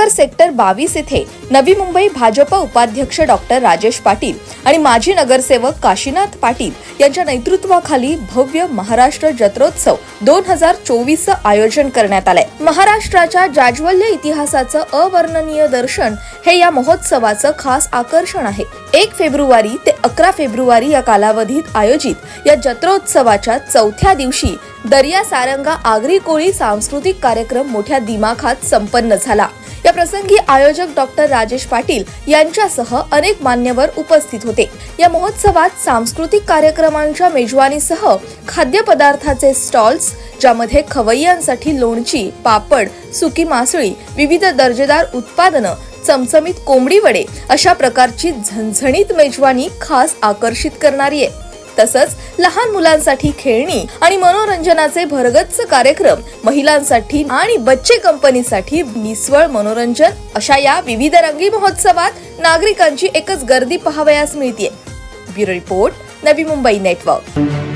नगर sector 22 येथे नवी मुंबई भाजप उपाध्यक्ष doctor Rajesh Patil आणि माजी नगरसेवक काशीनाथ पाटील यांच्या नेतृत्वाखाली भव्य महाराष्ट्र जत्रोत्सव 2024 आयोजन करण्यात आले। महाराष्ट्राच्या जाज्वल्य इतिहासाचं अवर्णनीय दर्शन हे या महोत्सवाचं खास आकर्षण आहे। 1 फेब्रुवारी ते 11 फेब्रुवारी या कालावधीत आयोजित या जत्रोत्सवाच्या चौथ्या दिवशी दर्या सारंगा आगरी कोळी सांस्कृतिक कार्यक्रम मोठ्या दिमाखात संपन्न झाला। या प्रसंगी आयोजक डॉक्टर राजेश पाटील यांच्यासह अनेक मान्यवर उपस्थित होते। या महोत्सवात सांस्कृतिक कार्यक्रमांच्या मेजवानीसह खाद्यपदार्थाचे स्टॉल्स, ज्यामध्ये खवय्यांसाठी लोणची, पापड, सुकी मासळी, विविध दर्जेदार उत्पादनं, चमचमीत कोंबडी वडे अशा प्रकारची झणझणीत मेजवानी खास आकर्षित करणारी आहे। तसंच लहान मुलांसाठी खेळणी आणि मनोरंजनाचे भरगच्च कार्यक्रम, महिलांसाठी आणि बच्चे कंपनीसाठी निस्वळ मनोरंजन अशा या विविध रंगी महोत्सवात नागरिकांची एकच गर्दी पाहावयास मिळते। Bureau report, Navi Mumbai network.